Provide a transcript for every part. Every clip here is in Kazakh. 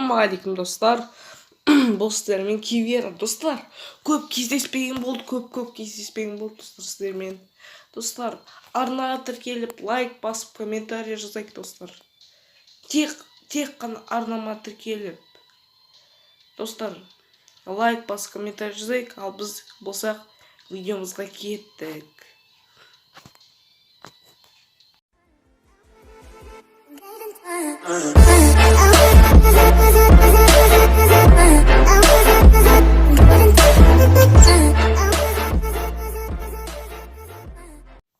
Ассалаумағалейкум достар. Бұл сіздермен Кивера достар. Көп кездеспеген болды достар сіздермен. Достар, арнаға тіркеліп, лайк басып, комментарий жазайық достар. Тек қана арнама тіркеліп. Достар, лайк басып, комментарий жазайық, ал біз болсақ видеомызға кеттік.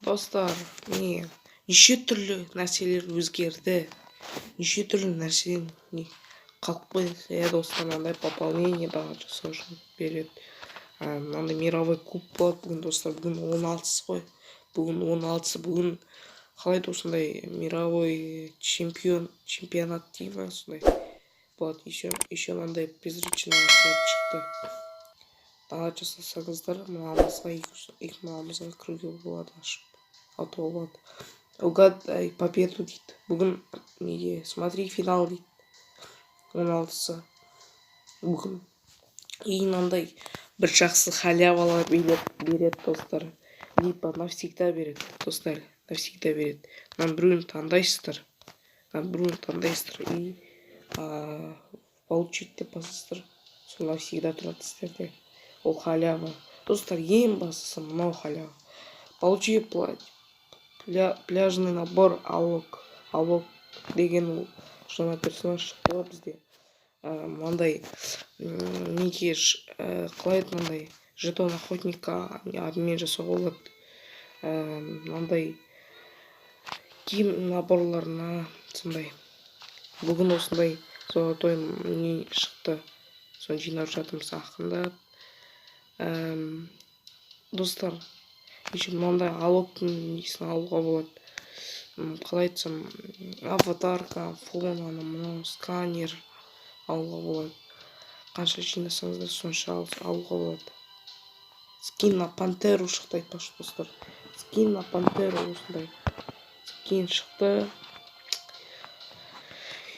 Достар, неше түрлі нәрселер өзгерді, неше түрлі нәрседен қалып қойдық. Достар, мынандай пополнение баға жасау үшін береді. Мынандай мировой куб болады бүгін достар. Бүгін 16-сы ғой. Бүгін қалай осындай мировой чемпионат дейм ба, сондай болады. Еще мынандай призрачный шықты. Баға жасасаңыздар, мынамызға кіруге болады, ашып. Болады. Угадай победу дейді. Бүгін смотри финал дейді. 16-сы. Бүгін. И мынандай бір жақсы халявалар береді достар. Либо навсегда береді достар. Навсегда береді. Мына біреуін таңдайсыздар. И получить деп басасыздар. Сол навсегда тұрады сіздерде. Ол халява. Достар, ең бастысы мынау халява. Получи пляжный набор алок деген жаңа персонаж шықты бізде. Мынандай қалай мынандай жетон охотника обмен жасауға болады. Мынандай киім наборларына сондай. Бүгін осындай золотой не шықты. Соны жинап жатырмыз ақырындап. Достар, мынандай алоктың несін алуға болады. Қалай айтсам, аватарка, фон, сканер алуға болады. Қанша жинасаңыздар, сонша алуға болады. Скин на пантеру шықты айтпақшы достар. Скин на пантеру осындай. Скин шықты.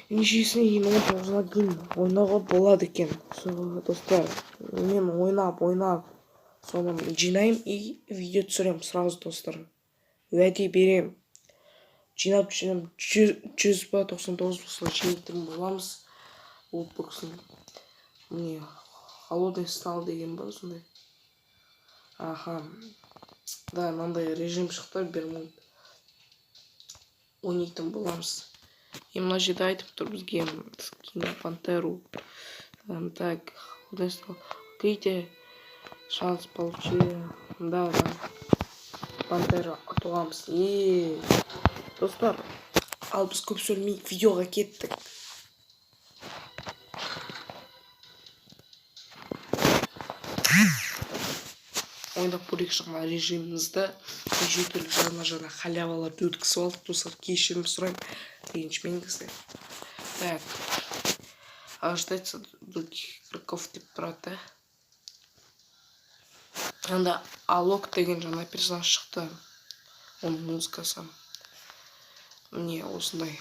Нешесіне 19-ға дейін ойнауға болады екен. Достар, мен ойнап соны жинайым и видео түсірем сразу достар. Уәде берем. Жинап 100 ба 99 болса жинайтын боламыз. Ол боксын. Холодный стал деген ба сондай. Да, мынандай режим шықты, бермейді. Ойнайтын боламыз. И мына жерде айтып тұр бізге скин пантеру. Так, холодный стал. Кейте шанс получи. Да. Пантера атуамыз. Достар, ал біз көп сөйлемей видеоға кеттік. Ойнап көрейік жаңа режимімізді. Неше түрлі жаңа халяваларды өткізіп алдық достар. Кешірім сұрайым. Ренжімеңіз кісілер. Так. Ожидается других игроков деп тұрады. Анда алок деген жаңа персонаж шықты. Оның музыкасы. Міне осындай.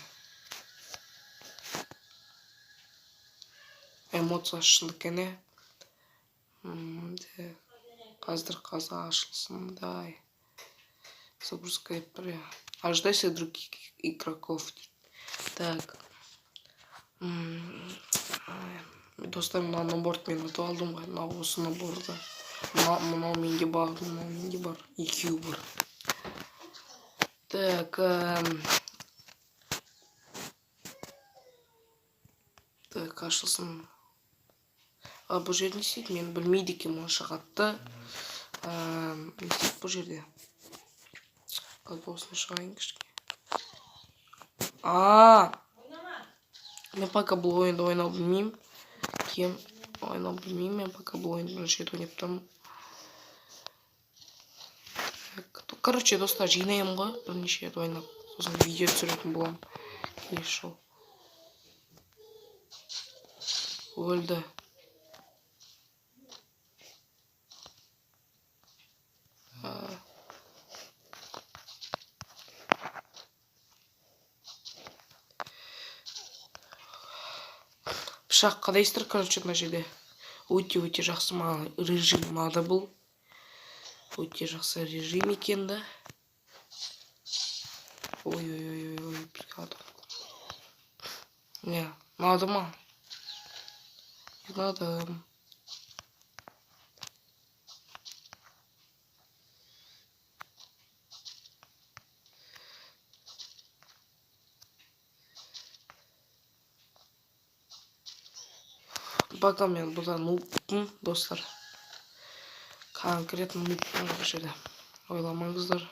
Эмоция шындық ене. Қазір ашылсын. Дай. Загрузка. Ожидайся других игроков. Так. Достар, мына наборды мен ұтып алдым ғой. Мына осы наборды. Мынау менде бар. Екеуі бар. Так. Так, ашылсын. Бұл жерде не істейді? Мен білмейді екен оны шығатты. Не істейді бұл жерде? Қазір осыны шығайын кішке. Мен пока бұл ойынды ойнау білмеймін. Мен пока бұл ойынды бірінші рет ойнап тұрмын. Короче, достар, жинайым ғой. Бірнеше рет ойнап. Сосын видео түсіретін боламын. Келесі. Өлді. Пышақ қадайсыздар, короче, мына жерде. Өте жақсы, маған режим ұнады бұл. Өте жақсы режим екен да. Ой, бізге адам. Не, ұнады ма? Ұнадым. Бага мен бұдан нубпын, достар. Конкретно нубпын бұл жерде. Ойламаңыздар.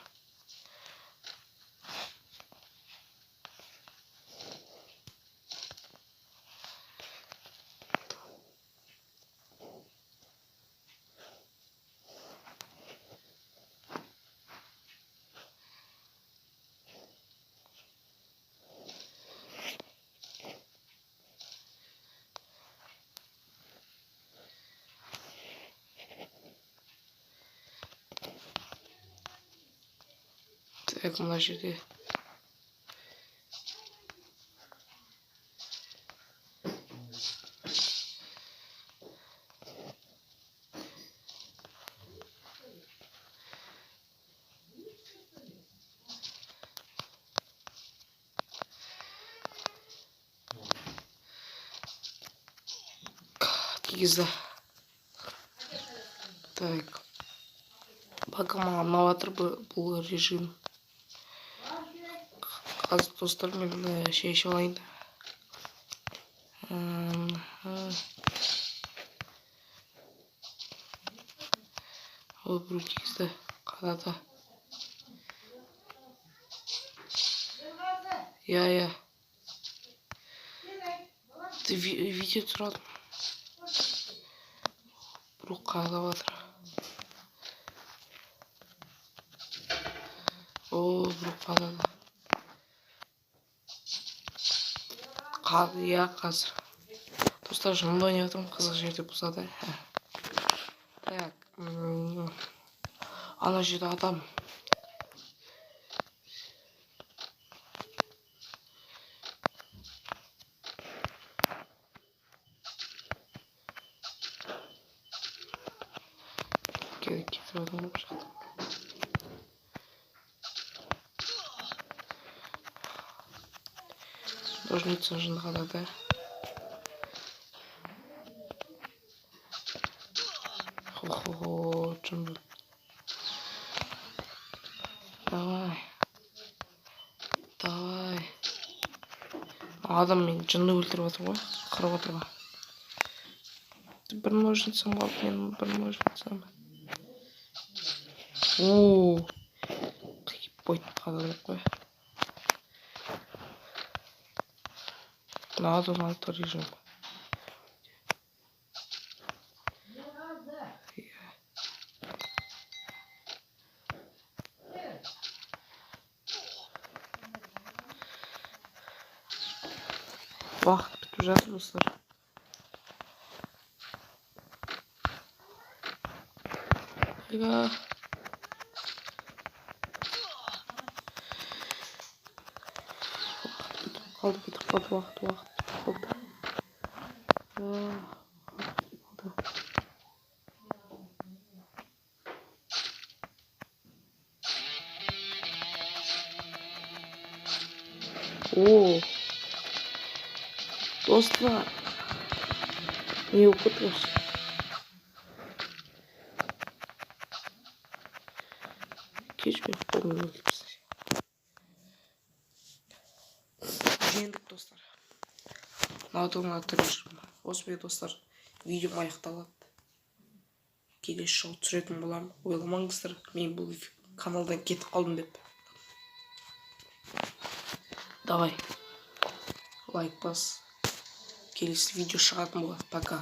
Так, мына жерде. Тигізді. Так. Бага маған ұнаватыр бұл режим. Қазір достар, мен шешіп алайын. Ой, бір тигізді. Қадады. Я. Видео тұрадым. Бір қадап атыр. О, бір қадады. Я қазір. Достар, жымды ойнатым, қызық жерде болса да. Так. Ана жерде адам. Кетіп адам болып шықты. Ножницы жындағада да. Хо-хо-хо, жынды. Давай. Адам мен жынды өлтіріп отыр ғой. Қырып отыр ғой. Бір ножницам қалды, мен бір ножницам. Қиып бойды қадалып қой. Надо режим. Уақыт бітіп жатыр, достар. Қалды, бітіп қалды, уақыт. О, достар, не упытываешь? Кешпей қолмен өлтірсіз. Жеңдік, достар. Наудыңа түрішім. Осымен, достар, видеом аяқталады. Келесі жолы түсіретін боламын. Ойламаңыздар, мен бұл каналдан кетіп қалдым деп. Давай, лайк бас. Келесі видео шығатын болады. Пока.